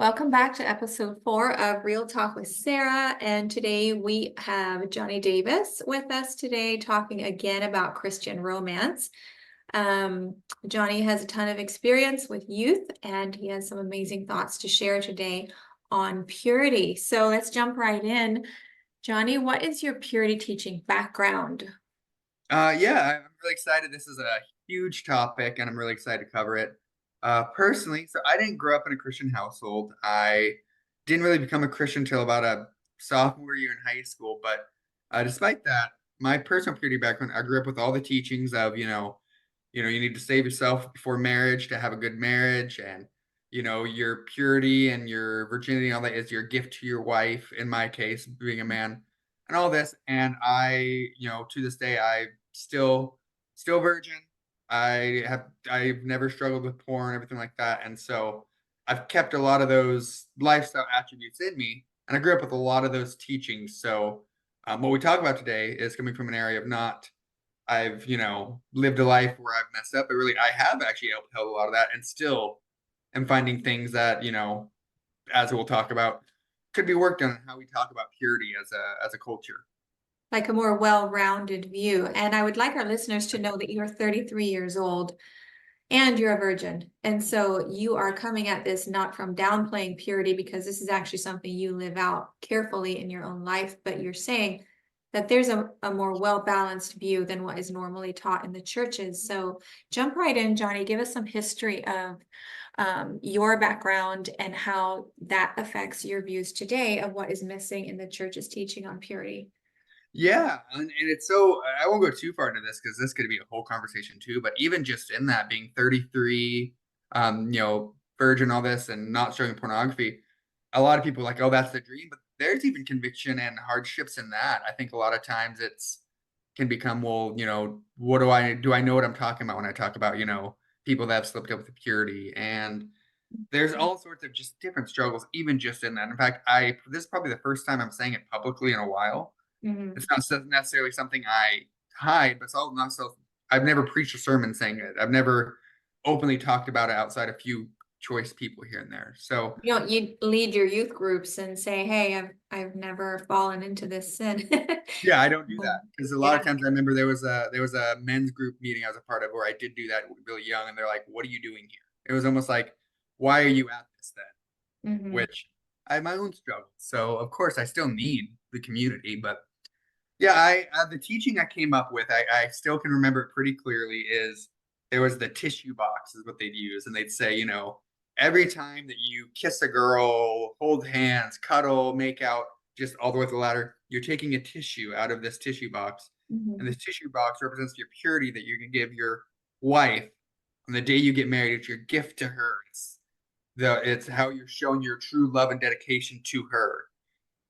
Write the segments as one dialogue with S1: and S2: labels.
S1: Welcome back to episode 4 of Real Talk with Sarah. And today we have Johnny Davis with us today talking again about Christian romance. Johnny has a ton of experience with youth and he has some amazing thoughts to share today on purity. So let's jump right in. Johnny, what is your purity teaching background?
S2: I'm really excited. This is a huge topic, and I'm really excited to cover it. Personally, so I didn't grow up in a Christian household. I didn't really become a Christian until about a sophomore year in high school. But despite that, my personal purity background, I grew up with all the teachings of, you need to save yourself before marriage to have a good marriage, and your purity and your virginity and all that is your gift to your wife. In my case, being a man, and all this, and to this day, I still virgin. I've never struggled with porn, everything like that. And so I've kept a lot of those lifestyle attributes in me. And I grew up with a lot of those teachings. So what we talk about today is coming from an area of not I've, lived a life where I've messed up, but really I have actually upheld a lot of that and still am finding things that, as we'll talk about, could be worked on how we talk about purity as a culture.
S1: Like a more well-rounded view. And I would like our listeners to know that you're 33 years old and you're a virgin. And so you are coming at this not from downplaying purity, because this is actually something you live out carefully in your own life, but you're saying that there's a more well-balanced view than what is normally taught in the churches. So jump right in, Johnny. Give us some history of your background and how that affects your views today of what is missing in the church's teaching on purity.
S2: Yeah, and it's so I won't go too far into this because this could be a whole conversation too. But even just in that being 33, virgin, all this, and not showing pornography, a lot of people are like, oh, that's the dream. But there's even conviction and hardships in that. I think a lot of times it's can become, well, what do I know what I'm talking about when I talk about, people that have slipped up with purity, and there's all sorts of just different struggles, even just in that. In fact, I this is probably the first time I'm saying it publicly in a while.
S1: Mhm.
S2: It's not necessarily something I hide, but it's all not so. I've never preached a sermon saying it. I've never openly talked about it outside a few choice people here and there. So
S1: You lead your youth groups and say, "Hey, I've never fallen into this sin."
S2: yeah, I don't do that because a lot
S1: Yeah.
S2: of times I remember there was a men's group meeting I was a part of where I did do that really young, and they're like, "What are you doing here?" It was almost like, "Why are you at this then?"
S1: Hmm.
S2: Which I have my own struggles. So of course I still need the community, but yeah, I the teaching I came up with, I still can remember it pretty clearly. Is there was the tissue box is what they'd use, and they'd say, every time that you kiss a girl, hold hands, cuddle, make out, just all the way to the ladder, you're taking a tissue out of this tissue box, and
S1: Hmm.
S2: this tissue box represents your purity that you can give your wife on the day you get married. It's your gift to her. It's how you're showing your true love and dedication to her.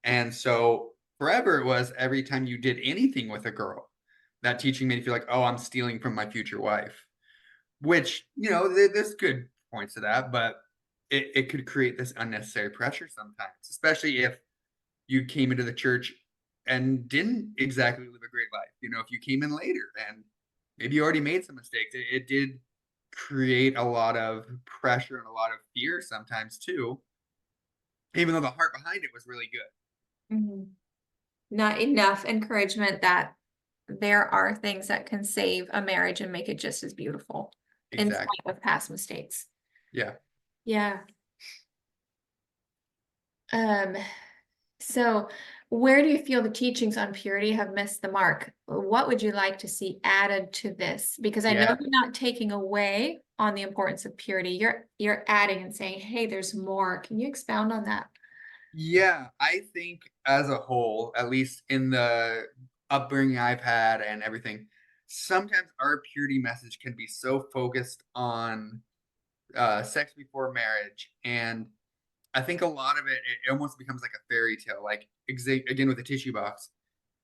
S2: And so forever it was every time you did anything with a girl, that teaching made you feel like, oh, I'm stealing from my future wife. Which, there's good points to that, but it could create this unnecessary pressure sometimes, especially if you came into the church and didn't exactly live a great life. If you came in later and maybe you already made some mistakes, it did create a lot of pressure and a lot of fear sometimes too, even though the heart behind it was really good.
S1: Hmm. Not enough encouragement that there are things that can save a marriage and make it just as beautiful in
S2: Exactly.
S1: spite of past mistakes.
S2: Yeah.
S1: Yeah. Um, so where do you feel the teachings on purity have missed the mark? What would you like to see added to this? Because I know
S2: Yeah.
S1: you're not taking away on the importance of purity. You're adding and saying, hey, there's more. Can you expound on that?
S2: Yeah, I think as a whole, at least in the upbringing I've had and everything, sometimes our purity message can be so focused on sex before marriage. And I think a lot of it almost becomes like a fairy tale, like again with the tissue box.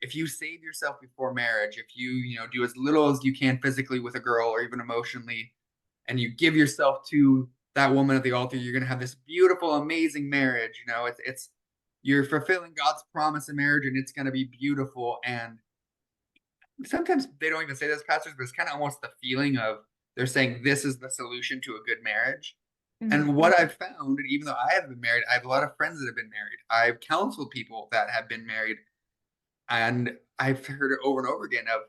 S2: If you save yourself before marriage, if you do as little as you can physically with a girl or even emotionally, and you give yourself to that woman at the altar, you're going to have this beautiful, amazing marriage. It's you're fulfilling God's promise in marriage, and it's going to be beautiful. And sometimes they don't even say this, pastors, but it's kind of almost the feeling of they're saying this is the solution to a good marriage.
S1: Mhm.
S2: And what I've found, and even though I haven't been married, I have a lot of friends that have been married. I've counseled people that have been married, and I've heard it over and over again of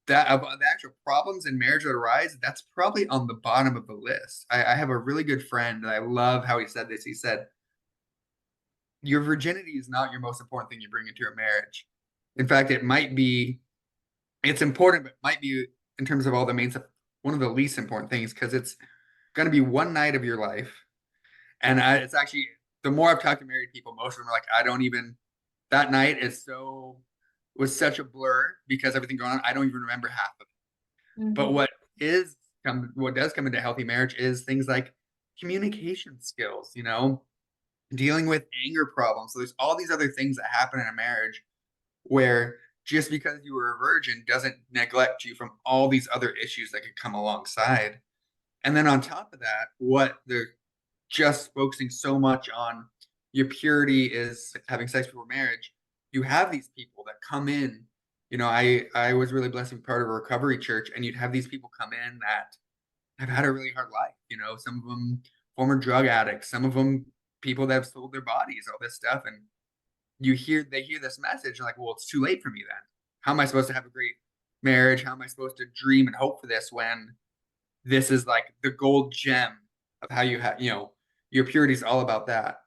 S2: the actual problems in marriage that arise. That's probably on the bottom of the list. I have a really good friend, and I love how he said this. He said, "Your virginity is not your most important thing you bring into a marriage. In fact, it might be. It's important, but it might be in terms of all the main stuff, one of the least important things because it's going to be one night of your life." And it's actually, the more I've talked to married people, most of them are like, I don't even, that night was such a blur because everything going on. I don't even remember half of it. But
S1: Mhm.
S2: what does come into healthy marriage is things like communication skills, dealing with anger problems. So there's all these other things that happen in a marriage where just because you were a virgin doesn't neglect you from all these other issues that could come alongside. And then on top of that, what they're just focusing so much on your purity is having sex before marriage. You have these people that come in. I was really blessed to be part of a recovery church, and you'd have these people come in that have had a really hard life. Some of them former drug addicts, some of them people that have sold their bodies, all this stuff. And they hear this message, and like, well, it's too late for me then. How am I supposed to have a great marriage? How am I supposed to dream and hope for this when this is like the gold gem of how you have, your purity is all about that.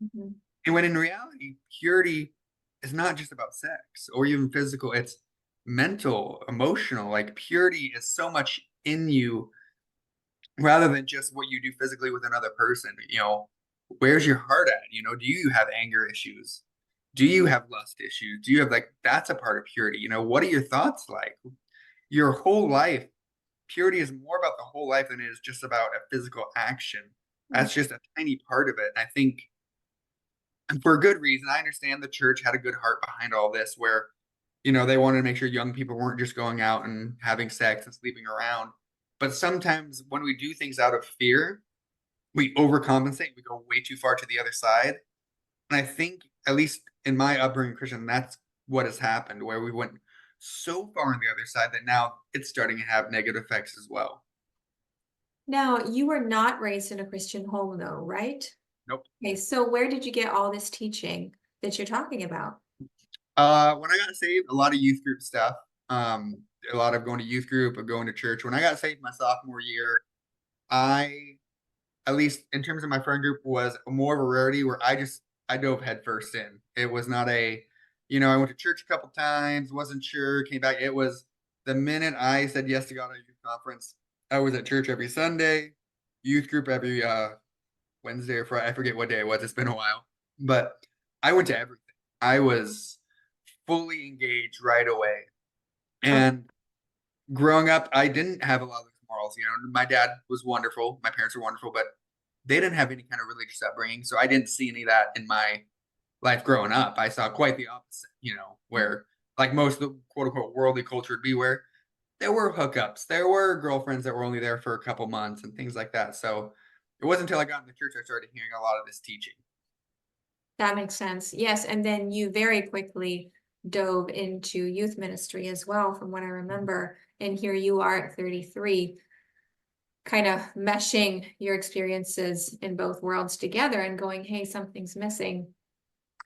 S1: Mhm.
S2: And when in reality, purity is not just about sex or even physical, it's mental, emotional. Like purity is so much in you rather than just what you do physically with another person. Where's your heart at? Do you have anger issues? Do you have lust issues? Do you have like, that's a part of purity? What are your thoughts like? Your whole life, purity is more about the whole life than it is just about a physical action.
S1: Mhm.
S2: That's just a tiny part of it. And I think, and for a good reason, I understand the church had a good heart behind all this, where, they wanted to make sure young people weren't just going out and having sex and sleeping around. But sometimes when we do things out of fear, we overcompensate, we go way too far to the other side. And I think, at least in my upbringing Christian, that's what has happened, where we went so far on the other side that now it's starting to have negative effects as well.
S1: Now, you were not raised in a Christian home, though, right?
S2: Nope.
S1: Okay, so where did you get all this teaching that you're talking about?
S2: When I got saved, a lot of youth group stuff. A lot of going to youth group or going to church. When I got saved my sophomore year, I, at least in terms of my friend group, was more of a rarity where I dove headfirst in. It was not I went to church a couple times, wasn't sure, came back. It was the minute I said yes to God at a youth conference, I was at church every Sunday, youth group every Wednesday or Friday. I forget what day it was. It's been a while, but I went to everything. I was fully engaged right away.
S1: Oh,
S2: And growing up, I didn't have a lot of those morals. My dad was wonderful, my parents were wonderful, but they didn't have any kind of religious upbringing. So I didn't see any of that in my life growing up. I saw quite the opposite, where like most of the quote unquote worldly culture would be, where there were hookups, there were girlfriends that were only there for a couple months and things like that. So it wasn't until I got in the church I started hearing a lot of this teaching.
S1: that makes sense. Yes, and then you very quickly dove into youth ministry as well, from what I remember. And here you are at 33, kind of meshing your experiences in both worlds together and going, hey, something's missing.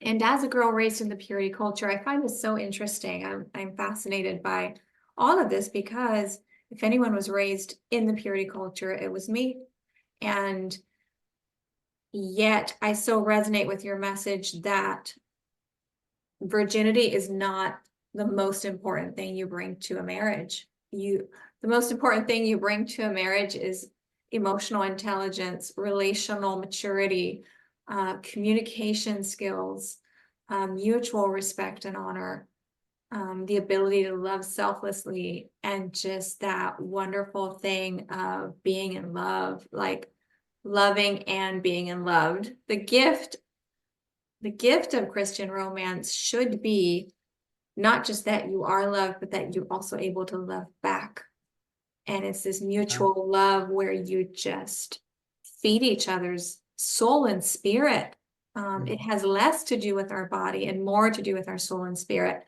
S1: And as a girl raised in the purity culture, I find this so interesting. I'm fascinated by all of this because if anyone was raised in the purity culture, it was me. And yet I so resonate with your message that virginity is not the most important thing you bring to a marriage. The most important thing you bring to a marriage is emotional intelligence, relational maturity, communication skills, mutual respect and honor, the ability to love selflessly, and just that wonderful thing of being in love, like loving and being in loved. The gift of Christian romance should be not just that you are loved, but that you're also able to love back. And it's this
S2: Yeah.
S1: mutual love where you just feed each other's soul and spirit. It has less to do with our body and more to do with our soul and spirit.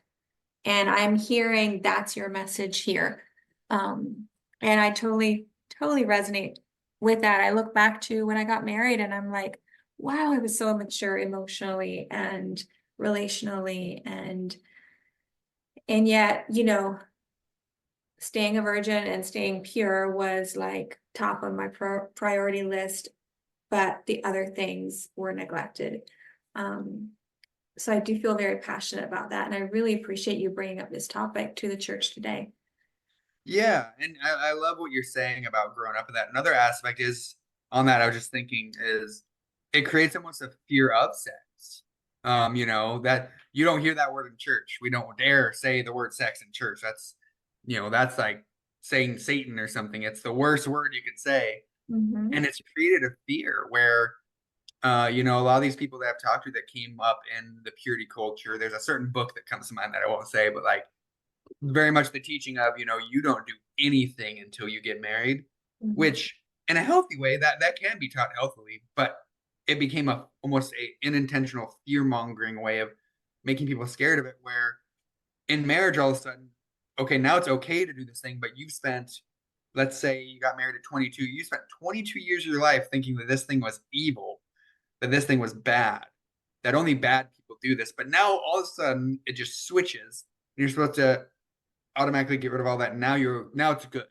S1: And I'm hearing that's your message here. And I totally, totally resonate with that, I look back to when I got married and I'm like, wow, I was so immature emotionally and relationally, and yet, staying a virgin and staying pure was like top of my priority list, but the other things were neglected. Um, so I do feel very passionate about that, and I really appreciate you bringing up this topic to the church today.
S2: Yeah, and I love what you're saying about growing up with that. Another aspect is on that, I was just thinking is it creates almost a fear of sex. That you don't hear that word in church. We don't dare say the word sex in church. That's like saying Satan or something. It's the worst word you could say.
S1: Mm-hmm.
S2: And it's created a fear where a lot of these people that I've talked to that came up in the purity culture, there's a certain book that comes to mind that I won't say, but like very much the teaching of, you don't do anything until you get married,
S1: Mm-hmm.
S2: which in a healthy way that can be taught healthily, but it became almost a unintentional fear mongering way of making people scared of it, where in marriage all of a sudden, okay, now it's okay to do this thing, but you've spent, let's say you got married at 22, you spent 22 years of your life thinking that this thing was evil, that this thing was bad, that only bad people do this, but now all of a sudden it just switches and you're supposed to automatically get rid of all that. Now it's good.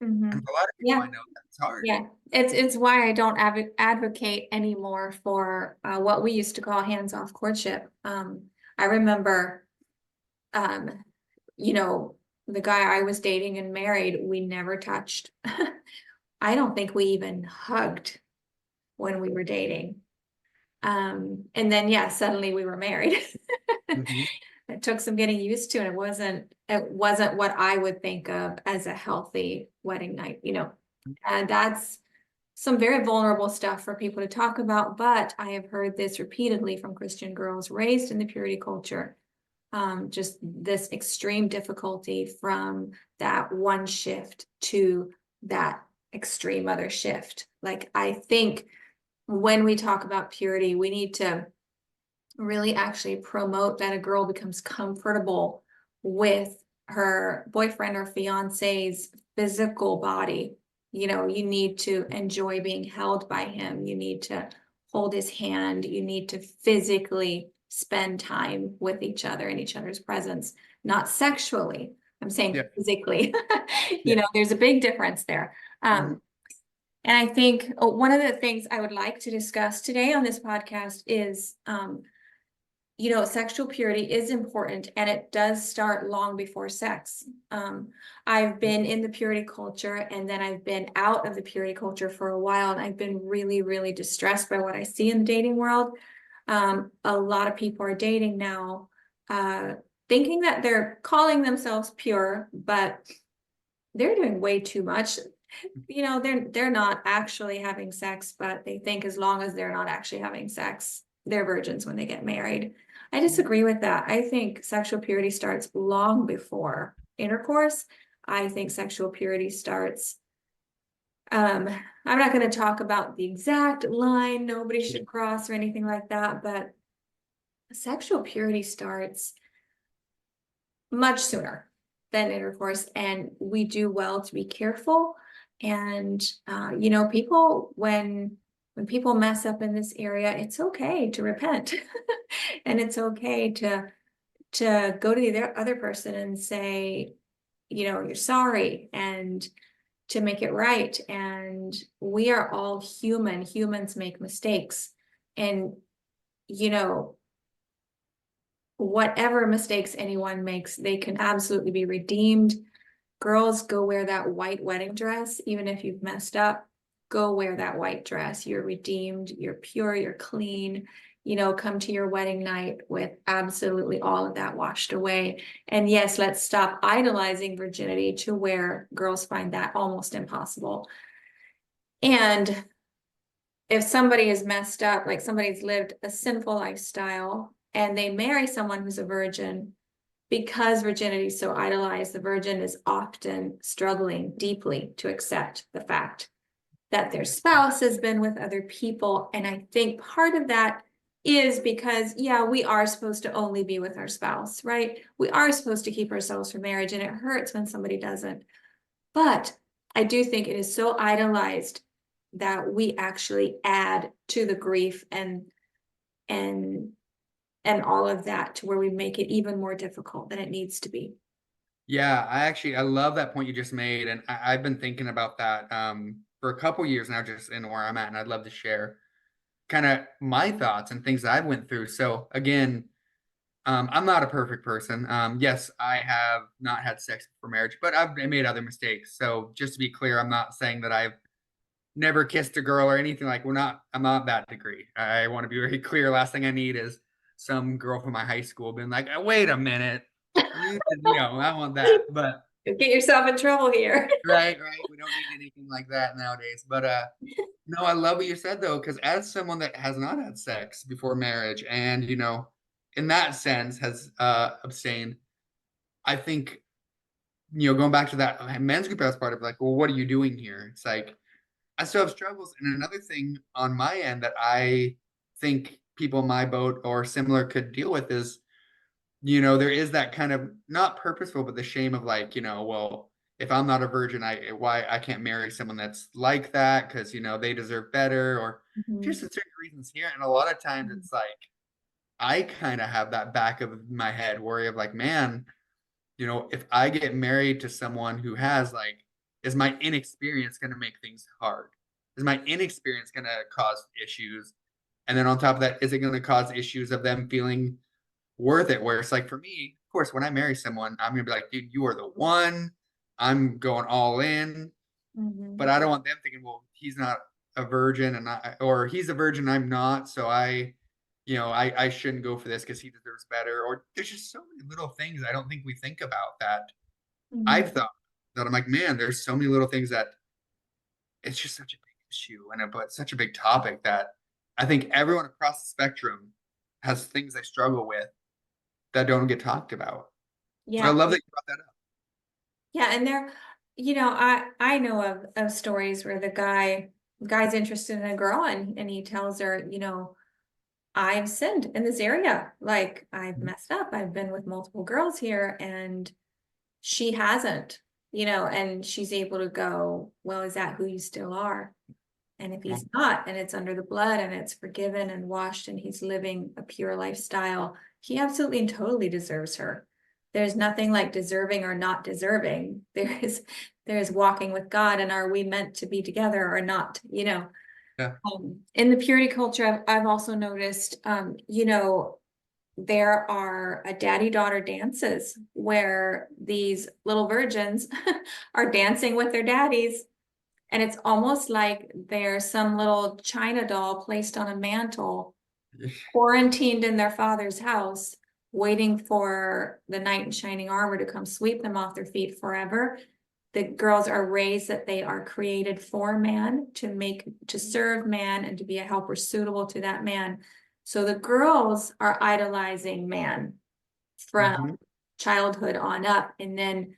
S1: Mm-hmm.
S2: And for a lot of people,
S1: Yeah.
S2: I know that's hard.
S1: Yeah, it's why I don't advocate anymore for what we used to call hands-off courtship. I remember, um, you know, the guy I was dating and married, we never touched. I don't think we even hugged when we were dating. And then yeah, suddenly we were married.
S2: Mhm.
S1: It took some getting used to, and it wasn't what I would think of as a healthy wedding night. And that's some very vulnerable stuff for people to talk about, but I have heard this repeatedly from Christian girls raised in the purity culture. Just this extreme difficulty from that one shift to that extreme other shift. Like, I think when we talk about purity, we need to really actually promote that a girl becomes comfortable with her boyfriend or fiance's physical body. You need to enjoy being held by him. You need to hold his hand. You need to physically spend time with each other in each other's presence, not sexually. I'm saying
S2: Yeah.
S1: physically.
S2: Yeah.
S1: There's a big difference there.
S2: Mhm.
S1: And I think one of the things I would like to discuss today on this podcast is sexual purity is important, and it does start long before sex. I've been in the purity culture, and then I've been out of the purity culture for a while, and I've been really, really distressed by what I see in the dating world. A lot of people are dating now, thinking that they're calling themselves pure, but they're doing way too much. They're not actually having sex, but they think as long as they're not actually having sex, they're virgins when they get married. I disagree with that. I think sexual purity starts long before intercourse. I think sexual purity starts, I'm not going to talk about the exact line nobody should cross or anything like that, but sexual purity starts much sooner than intercourse, and we do well to be careful. And people, when people mess up in this area, it's okay to repent. And it's okay to go to the other person and say, you're sorry, and to make it right. And we are all human. Humans make mistakes. And you know whatever mistakes anyone makes, they can absolutely be redeemed. Girls, go wear that white wedding dress. Even if you've messed up, go wear that white dress. You're redeemed, you're pure, you're clean. Come to your wedding night with absolutely all of that washed away. And yes, let's stop idolizing virginity to where girls find that almost impossible. And if somebody is messed up, like somebody's lived a sinful lifestyle and they marry someone who's a virgin, because virginity is so idolized, the virgin is often struggling deeply to accept the fact that their spouse has been with other people. And I think part of that is because, yeah, we are supposed to only be with our spouse, right? We are supposed to keep ourselves from marriage, and it hurts when somebody doesn't. But I do think it is so idolized that we actually add to the grief and and all of that to where we make it even more difficult than it needs to be.
S2: Yeah, I love that point you just made, and I've been thinking about that for a couple years now, just in where I'm at, and I'd love to share kind of my thoughts and things that I've went through. So again, I'm not a perfect person. Yes, I have not had sex before marriage, but I've made other mistakes. So just to be clear, I'm not saying that I've never kissed a girl or anything like I'm not that degree. I want to be very clear. Last thing I need is some girl from my high school being like, wait a minute. I want that. But
S1: Get yourself in trouble here.
S2: right. We don't need anything like that nowadays. But no, I love what you said though, because as someone that has not had sex before marriage and in that sense has abstained, I think, going back to that men's group I was part of, like, well, what are you doing here? It's like I still have struggles. And another thing on my end that I think people in my boat or similar could deal with is, there is that kind of not purposeful, but the shame of like, well, if I'm not a virgin, why I can't marry someone that's like that because they deserve better or just
S1: Mhm.
S2: certain reasons here. And a lot of times
S1: Mhm.
S2: it's like I kind of have that back of my head worry of like, man, if I get married to someone who has like, is my inexperience going to make things hard? Is my inexperience going to cause issues? And then on top of that, is it going to cause issues of them feeling worth it? Where it's like for me, of course, when I marry someone, I'm going to be like, dude, you are the one. I'm going all in. But
S1: Mhm.
S2: I don't want them thinking, well, he's not a virgin or he's a virgin, I'm not. So I shouldn't go for this because he deserves better. Or there's just so many little things I don't think we think about that I've
S1: Mhm.
S2: thought that I'm like, man, there's so many little things that it's just such a big issue but such a big topic that I think everyone across the spectrum has things they struggle with that don't get talked about. So I
S1: Yeah.
S2: love that you brought that up.
S1: Yeah, and there, I know of stories where the guy's interested in a girl and he tells her, I've sinned in this area. Like I've
S2: Mhm.
S1: messed up. I've been with multiple girls here and she hasn't, and she's able to go, well, is that who you still are? And if
S2: Well,
S1: he's not, and it's under the blood and it's forgiven and washed and he's living a pure lifestyle, he absolutely and totally deserves her. There's nothing like deserving or not deserving. There is walking with God, and are we meant to be together or not?
S2: yeah.
S1: In the purity culture, I've also noticed, there are daddy-daughter dances where these little virgins are dancing with their daddies, and it's almost like they're some little China doll placed on a mantle, quarantined in their father's house, waiting for the knight in shining armor to come sweep them off their feet forever. The girls are raised that they are created for man, to serve man and to be a helper suitable to that man. So the girls are idolizing man from
S2: Hmm.
S1: childhood on up. And then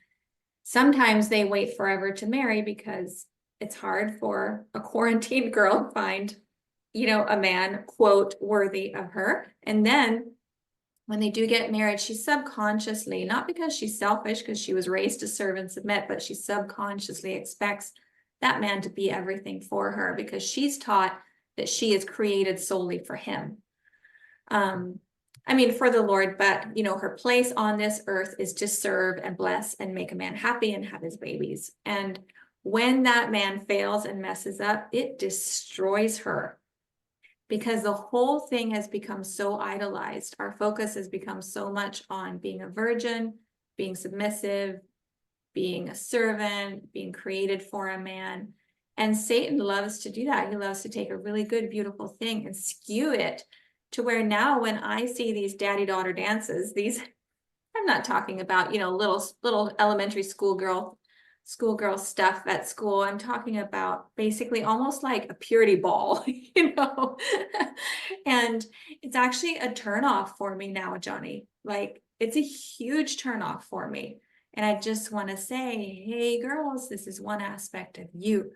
S1: sometimes they wait forever to marry because it's hard for a quarantined girl to find, a man, quote, worthy of her. And then when they do get married, she subconsciously, not because she's selfish, because she was raised to serve and submit, but she subconsciously expects that man to be everything for her because she's taught that she is created solely for him. Um, I mean, for the Lord, but her place on this earth is to serve and bless and make a man happy and have his babies. And when that man fails and messes up, it destroys her because the whole thing has become so idolized. Our focus has become so much on being a virgin, being submissive, being a servant, being created for a man. And Satan loves to do that. He loves to take a really good, beautiful thing and skew it to where now when I see these daddy-daughter dances, I'm not talking about, little elementary schoolgirl stuff at school. I'm talking about basically almost like a purity ball, And it's actually a turnoff for me now, Johnny. Like it's a huge turnoff for me. And I just want to say, hey girls, this is one aspect of you.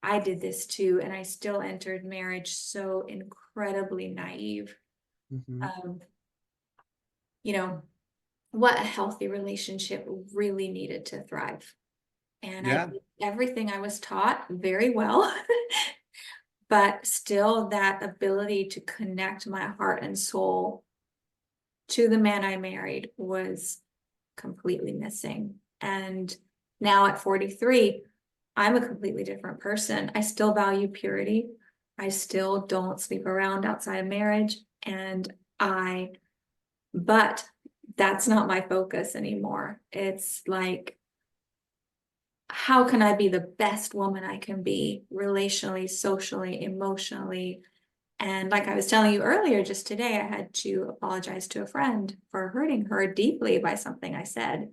S1: I did this too, and I still entered marriage so incredibly naive.
S2: Hmm.
S1: Um, you know, what a healthy relationship really needed to thrive. And I
S2: Yeah.
S1: did everything I was taught very well. but still that ability to connect my heart and soul to the man I married was completely missing. And now at 43, I'm a completely different person. I still value purity. I still don't sleep around outside of marriage. And I, but that's not my focus anymore. It's like, how can I be the best woman I can be relationally, socially, emotionally? And like I was telling you earlier, just today, I had to apologize to a friend for hurting her deeply by something I said.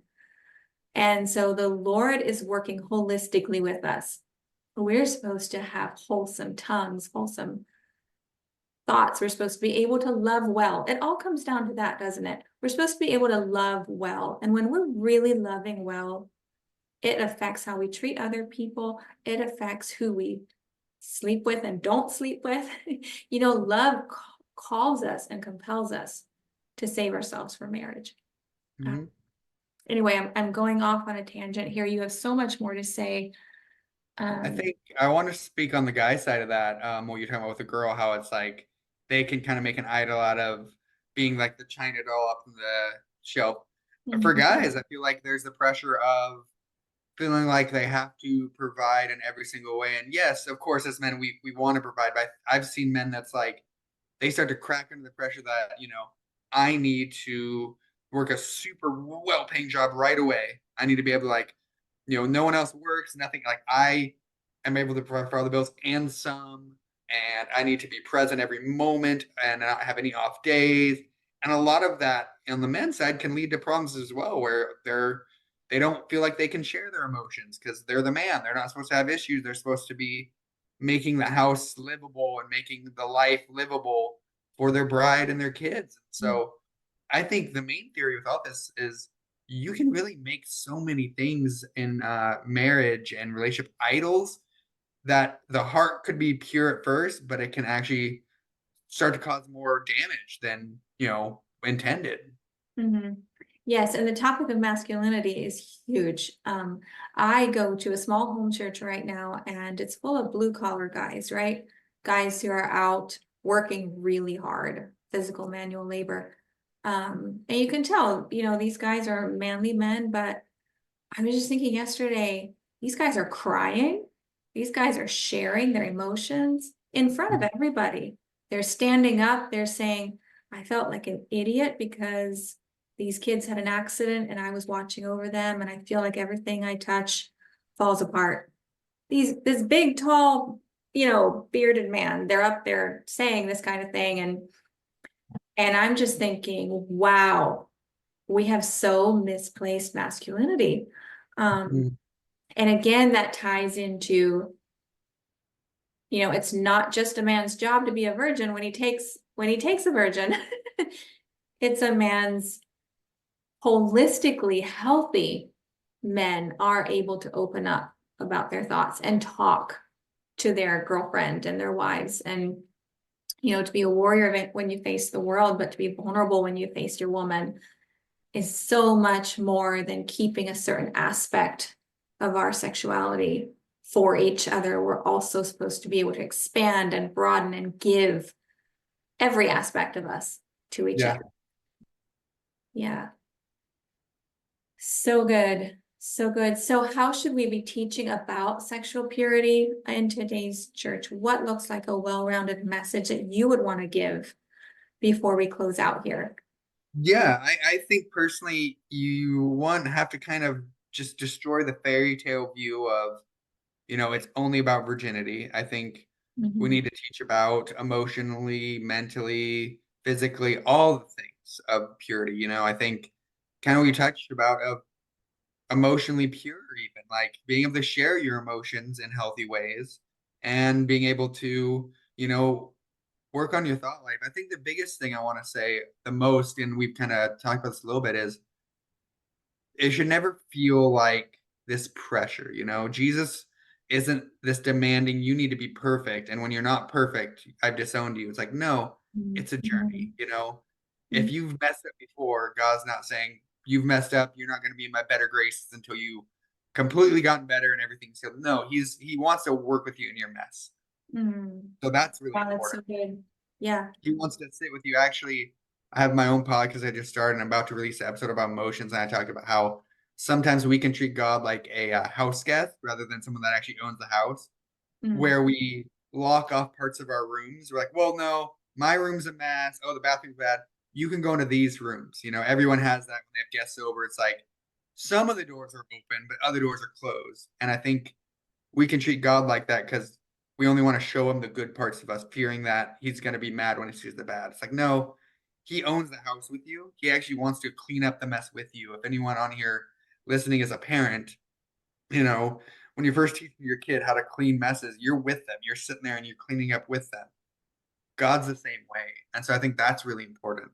S1: And so the Lord is working holistically with us. We're supposed to have wholesome tongues, wholesome thoughts. We're supposed to be able to love well. It all comes down to that, doesn't it? We're supposed to be able to love well. And when we're really loving well, it affects how we treat other people. It affects who we sleep with and don't sleep with. Love calls us and compels us to save ourselves for marriage. Uh,
S2: Mhm.
S1: anyway, I'm going off on a tangent here. You have so much more to say.
S2: I
S1: Um,
S2: think I want to speak on the guy side of that. What you're talking about with the girl, how it's like they can kind of make an idol out of being like the China doll up in the shelf. But for
S1: mhm,
S2: guys, I feel like there's the pressure of feeling like they have to provide in every single way. And yes, of course, as men, we want to provide. But I've seen men that's like they start to crack under the pressure that I need to work a super well-paying job right away. I need to be able to like no one else works, nothing like I am able to provide for all the bills and some, and I need to be present every moment and not have any off days. And a lot of that on the men's side can lead to problems as well, where they don't feel like they can share their emotions because they're the man. They're not supposed to have issues. They're supposed to be making the house livable and making the life livable for their bride and their kids. So I think the main theory with all this is you can really make so many things in marriage and relationship idols that the heart could be pure at first, but it can actually start to cause more damage than intended.
S1: mhm. Yes, and the topic of masculinity is huge. I go to a small home church right now, and it's full of blue collar guys, right? Guys who are out working really hard, physical manual labor. And you can tell, these guys are manly men, but I was just thinking yesterday, these guys are crying. These guys are sharing their emotions in front of everybody. They're standing up. They're saying, I felt like an idiot because these kids had an accident and I was watching over them and I feel like everything I touch falls apart. This big, tall, bearded man, they're up there saying this kind of thing. And I'm just thinking, wow, we have so misplaced masculinity. Um,
S2: Mhm.
S1: and again, that ties into, it's not just a man's job to be a virgin when he takes a virgin. It's a man's holistically healthy men are able to open up about their thoughts and talk to their girlfriend and their wives and to be a warrior when you face the world, but to be vulnerable when you face your woman is so much more than keeping a certain aspect of our sexuality for each other. We're also supposed to be able to expand and broaden and give every aspect of us to each
S2: Yeah.
S1: other. Yeah. So good. So good. So how should we be teaching about sexual purity in today's church? What looks like a well-rounded message that you would want to give before we close out here?
S2: Yeah, I think personally you one have to kind of just destroy the fairy tale view of it's only about virginity. I think we
S1: Mhm.
S2: need to teach about emotionally, mentally, physically, all the things of purity. I think kind of what you touched about of emotionally pure, even like being able to share your emotions in healthy ways and being able to, work on your thought life. I think the biggest thing I want to say the most, and we've kind of talked about this a little bit, is it should never feel like this pressure. Jesus isn't this demanding you need to be perfect, and when you're not perfect I've disowned you. It's like, no, it's a journey.
S1: Mhm.
S2: If you've messed up before, God's not saying you've messed up, you're not going to be in my better graces until you completely gotten better and everything's healed. No, he wants to work with you in your mess.
S1: Mm.
S2: So that's really
S1: Wow, that's so
S2: important.
S1: good. Yeah.
S2: He wants to sit with you. Actually, I have my own podcast I just started, and I'm about to release an episode about emotions, and I talked about how sometimes we can treat God like a house guest rather than someone that actually owns the house,
S1: Mm.
S2: where we lock off parts of our rooms. We're like, well, no, my room's a mess. Oh, the bathroom's bad. You can go into these rooms. Everyone has that when they have guests over. It's like some of the doors are open, but other doors are closed. And I think we can treat God like that because we only want to show him the good parts of us, fearing that he's going to be mad when he sees the bad. It's like, no, he owns the house with you. He actually wants to clean up the mess with you. If anyone on here listening is a parent, you know, when you're first teaching your kid how to clean messes, you're with them. You're sitting there and you're cleaning up with them. God's the same way. And so I think that's really important.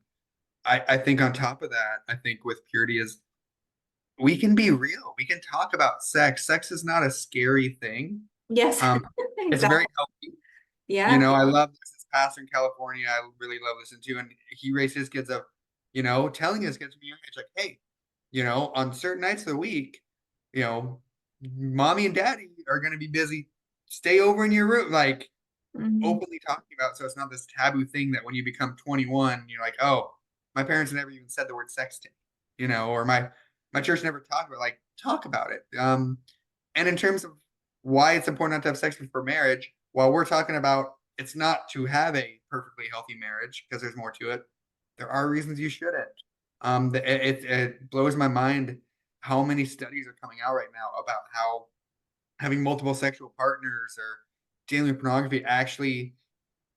S2: I think on top of that, I think with purity is we can be real. We can talk about sex. Sex is not a scary thing.
S1: Yes,
S2: Um, it's very
S1: exactly.
S2: healthy.
S1: Yeah.
S2: I love this pastor in California. I really love listening to, and he raised his kids up, telling his kids from a young age, like, hey, on certain nights of the week, you know, mommy and daddy are going to be busy. Stay over in your room, like
S1: Mhm.
S2: openly talking about. It, so it's not this taboo thing that when you become 21, you're like, oh, my parents never even said the word sex to me, or my church never talked about it. Like talk about it. And in terms of why it's important not to have sex before marriage, while we're talking about it's not to have a perfectly healthy marriage because there's more to it, there are reasons you shouldn't. It blows my mind how many studies are coming out right now about how having multiple sexual partners or dealing with pornography actually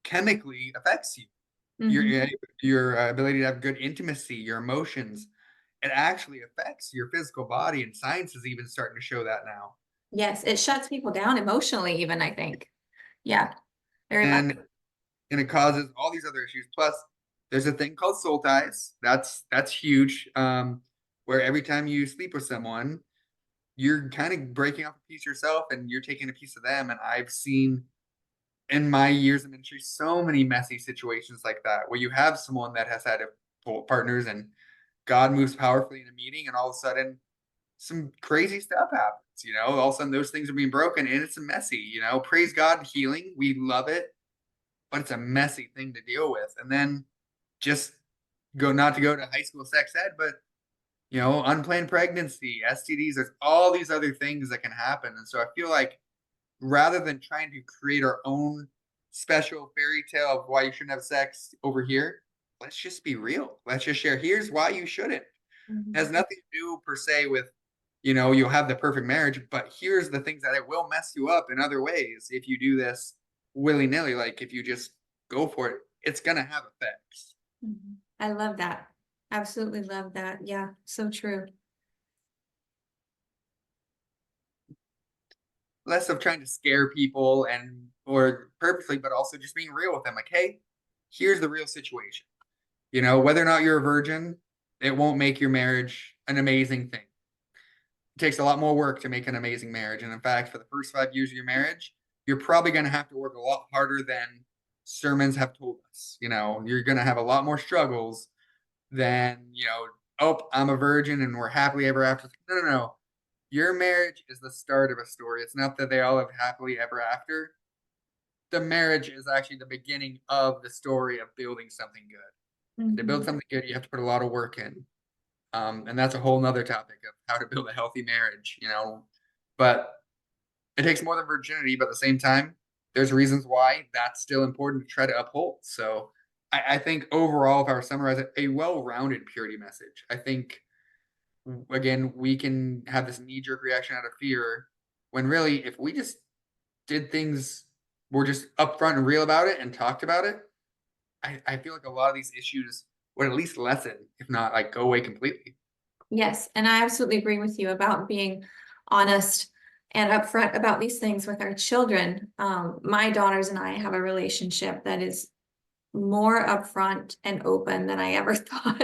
S2: chemically affects you. Your
S1: Mhm.
S2: your ability to have good intimacy, your emotions, it actually affects your physical body, and science is even starting to show that now.
S1: Yes, it shuts people down emotionally even, I think. Yeah, very much.
S2: And it causes all these other issues. Plus, there's a thing called soul ties. That's huge. Where every time you sleep with someone, you're kind of breaking off a piece yourself, and you're taking a piece of them. And I've seen in my years of ministry so many messy situations like that, where you have someone that has had partners, and God moves powerfully in a meeting, and all of a sudden, some crazy stuff happens. All of a sudden, those things are being broken, and it's messy. Praise God, healing. We love it, but it's a messy thing to deal with. And then just go not to go to high school sex ed, but unplanned pregnancy, STDs, there's all these other things that can happen. And so I feel like rather than trying to create our own special fairy tale of why you shouldn't have sex over here, let's just be real. Let's just share. Here's why you shouldn't. It has
S1: Mhm.
S2: nothing to do per se with, you'll have the perfect marriage, but here's the things that it will mess you up in other ways if you do this willy nilly. Like if you just go for it, it's going to have effects.
S1: Mhm. I love that. Absolutely love that. Yeah, so true.
S2: Less of trying to scare people and or purposely, but also just being real with them. Like, hey, here's the real situation. Whether or not you're a virgin, it won't make your marriage an amazing thing. It takes a lot more work to make an amazing marriage. And in fact, for the first 5 years of your marriage, you're probably going to have to work a lot harder than sermons have told us. You're going to have a lot more struggles than, oh, I'm a virgin and we're happily ever after. No, no, no. Your marriage is the start of a story. It's not that they all live happily ever after. The marriage is actually the beginning of the story of building something good. And to build
S1: Mhm.
S2: something good, you have to put a lot of work in. And that's a whole nother topic of how to build a healthy marriage. But it takes more than virginity, but at the same time, there's reasons why that's still important to try to uphold. So I think overall, if I were to summarize it, a well-rounded purity message. I think again, we can have this knee-jerk reaction out of fear when really if we just did things, we're just upfront and real about it and talked about it, I feel like a lot of these issues would at least lessen, if not like go away completely.
S1: Yes, and I absolutely agree with you about being honest and upfront about these things with our children. My daughters and I have a relationship that is more upfront and open than I ever thought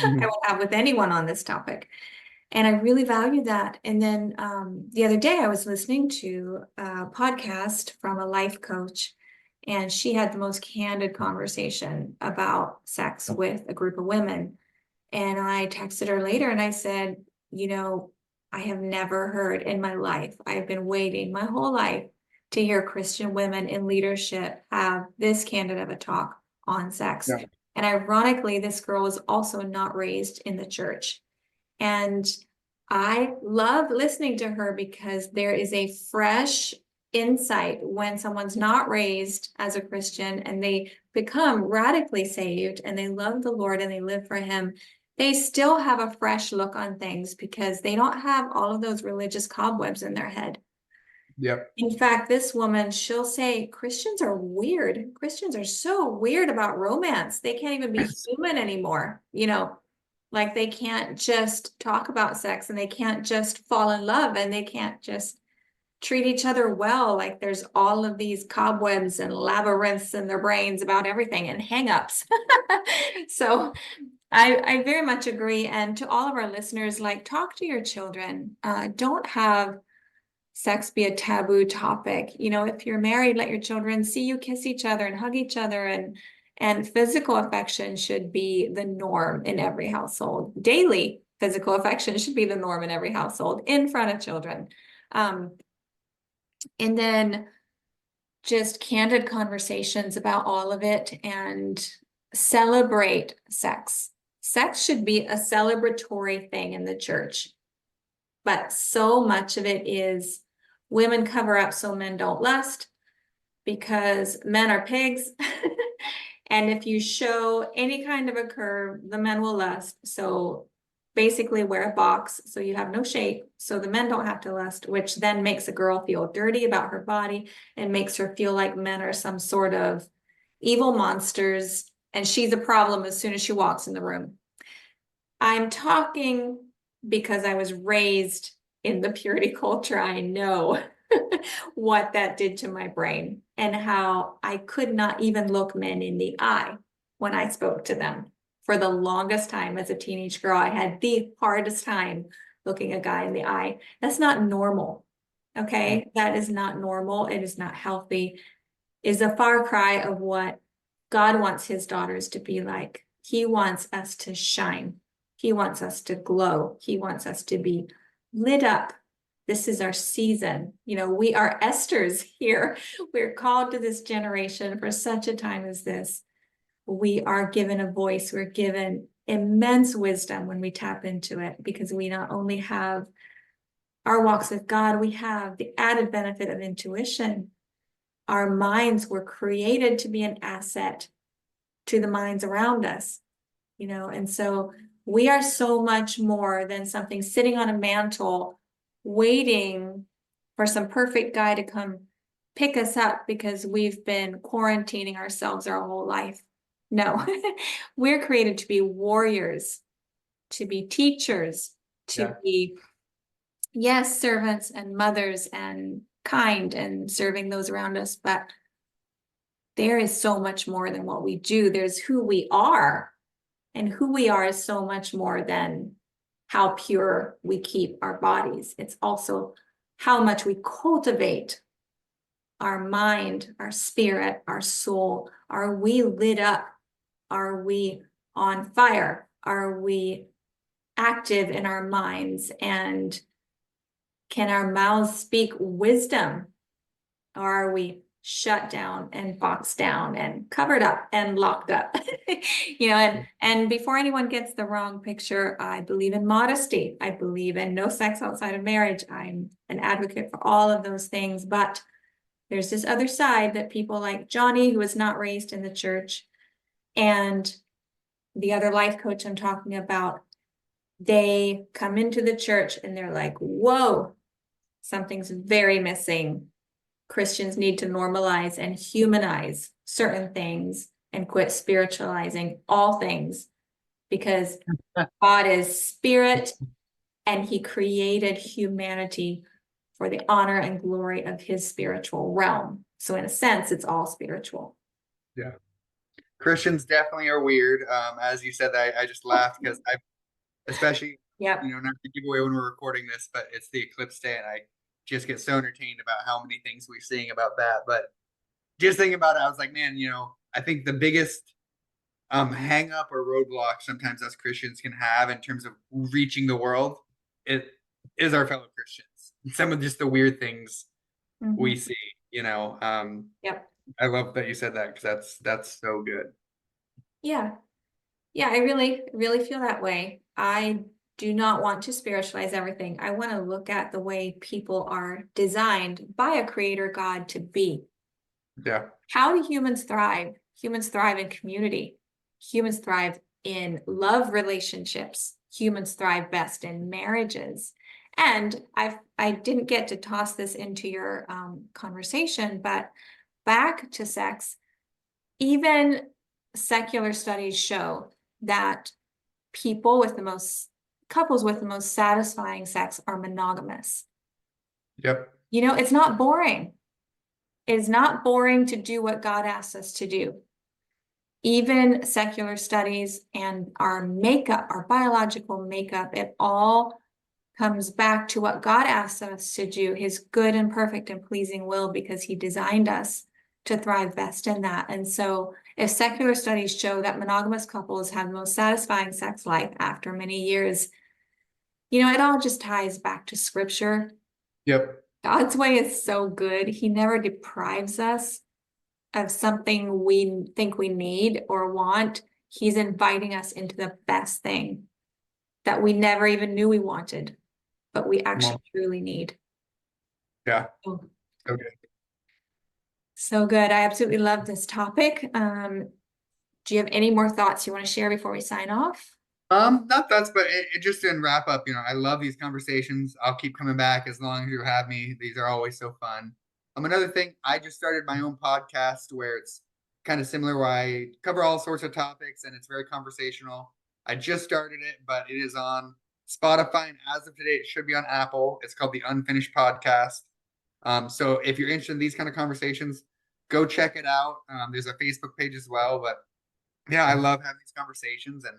S1: I
S2: Mhm.
S1: would have with anyone on this topic. And I really value that. And then the other day, I was listening to a podcast from a life coach, and she had the most candid conversation about sex with a group of women. And I texted her later and I said, I have never heard in my life, I've been waiting my whole life to hear Christian women in leadership have this candid of a talk on sex.
S2: Yeah.
S1: And ironically, this girl was also not raised in the church. And I love listening to her because there is a fresh insight when someone's not raised as a Christian and they become radically saved and they love the Lord and they live for Him. They still have a fresh look on things because they don't have all of those religious cobwebs in their head.
S2: Yep.
S1: In fact, this woman, she'll say, Christians are weird. Christians are so weird about romance. They can't even be human anymore. Like they can't just talk about sex and they can't just fall in love and they can't just treat each other well. Like there's all of these cobwebs and labyrinths in their brains about everything and hangups. So I very much agree. And to all of our listeners, like talk to your children. Don't have sex be a taboo topic. If you're married, let your children see you kiss each other and hug each other, and physical affection should be the norm in every household. Daily physical affection should be the norm in every household in front of children. And then just candid conversations about all of it and celebrate sex. Sex should be a celebratory thing in the church. But so much of it is women cover up so men don't lust because men are pigs. And if you show any kind of a curve, the men will lust. So basically wear a box so you have no shape. So the men don't have to lust, which then makes a girl feel dirty about her body and makes her feel like men are some sort of evil monsters. And she's a problem as soon as she walks in the room. I'm talking because I was raised in the purity culture. I know what that did to my brain and how I could not even look men in the eye when I spoke to them. For the longest time as a teenage girl, I had the hardest time looking a guy in the eye. That's not normal. Okay, that is not normal. It is not healthy. It is a far cry of what God wants His daughters to be like. He wants us to shine. He wants us to glow. He wants us to be lit up. This is our season. We are Esthers here. We're called to this generation for such a time as this. We are given a voice. We're given immense wisdom when we tap into it, because we not only have our walks with God, we have the added benefit of intuition. Our minds were created to be an asset to the minds around us, and so we are so much more than something sitting on a mantle waiting for some perfect guy to come pick us up because we've been quarantining ourselves our whole life. No, we're created to be warriors, to be teachers, to be, yes, servants and mothers and kind and serving those around us. But there is so much more than what we do. There's who we are. And who we are is so much more than how pure we keep our bodies. It's also how much we cultivate our mind, our spirit, our soul. Are we lit up? Are we on fire? Are we active in our minds? And can our mouths speak wisdom? Or are we shut down and boxed down and covered up and locked up? And before anyone gets the wrong picture, I believe in modesty. I believe in no sex outside of marriage. I'm an advocate for all of those things, but there's this other side that people like Johnny, who was not raised in the church, and the other life coach I'm talking about, they come into the church and they're like, whoa, something's very missing. Christians need to normalize and humanize certain things and quit spiritualizing all things, because God is spirit and He created humanity for the honor and glory of His spiritual realm. So in a sense, it's all spiritual.
S2: Yeah. Christians definitely are weird. As you said, I just laughed because especially,
S1: Yep.
S2: not to give away when we're recording this, but it's the eclipse day and I just get so entertained about how many things we're seeing about that. But just thinking about it, I was like, man, I think the biggest hang up or roadblock sometimes us Christians can have in terms of reaching the world, it is our fellow Christians. Some of just the weird things we see. you know.
S1: Yep.
S2: I love that you said that because that's so good.
S1: Yeah. Yeah, I really feel that way. I do not want to spiritualize everything. I want to look at the way people are designed by a creator God to be.
S2: Yeah.
S1: How do humans thrive? Humans thrive in community. Humans thrive in love relationships. Humans thrive best in marriages. And I didn't get to toss this into your conversation, but back to sex, even secular studies show that people with the most couples with the most satisfying sex are monogamous.
S2: Yep.
S1: You know, it's not boring. It is not boring to do what God asks us to do. Even secular studies and our makeup, our biological makeup, it all comes back to what God asks us to do, his good and perfect and pleasing will, because he designed us to thrive best in that. And so if secular studies show that monogamous couples have the most satisfying sex life after many years, you know, it all just ties back to scripture.
S2: Yep.
S1: God's way is so good. He never deprives us of something we think we need or want. He's inviting us into the best thing that we never even knew we wanted, but we
S2: Come on.
S1: actually truly need.
S2: Yeah.
S1: Oh,
S2: So good.
S1: so good. I absolutely love this topic. Do you have any more thoughts you want to share before we sign off?
S2: Not that's, but it just in wrap up, I love these conversations. I'll keep coming back as long as you have me. These are always so fun. Another thing, I just started my own podcast where it's kind of similar, where I cover all sorts of topics and it's very conversational. I just started it, but it is on Spotify, and as of today, it should be on Apple. It's called the Unfinished Podcast. So if you're interested in these kind of conversations, go check it out. There's a Facebook page as well, but yeah, I love having these conversations, and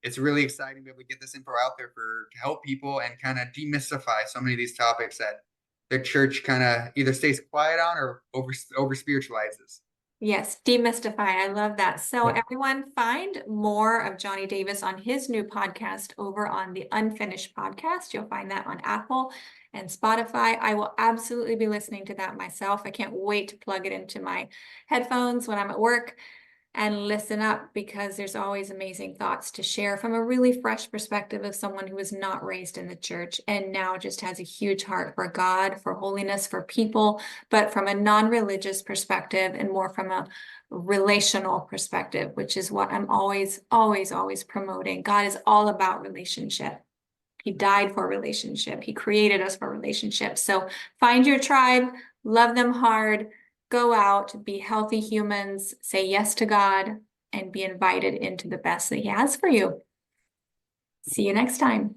S2: it's really exciting to be able to get this info out there for to help people and kind of demystify so many of these topics that the church kind of either stays quiet on or over spiritualizes.
S1: Yes, demystify. I love that. So
S2: Yep.
S1: everyone find more of Johnny Davis on his new podcast over on the Unfinished Podcast. You'll find that on Apple and Spotify. I will absolutely be listening to that myself. I can't wait to plug it into my headphones when I'm at work and listen up, because there's always amazing thoughts to share from a really fresh perspective of someone who was not raised in the church and now just has a huge heart for God, for holiness, for people, but from a non-religious perspective and more from a relational perspective, which is what I'm always promoting. God is all about relationship. He died for relationship. He created us for relationship. So find your tribe, love them hard, go out, be healthy humans, say yes to God, and be invited into the best that he has for you. See you next time.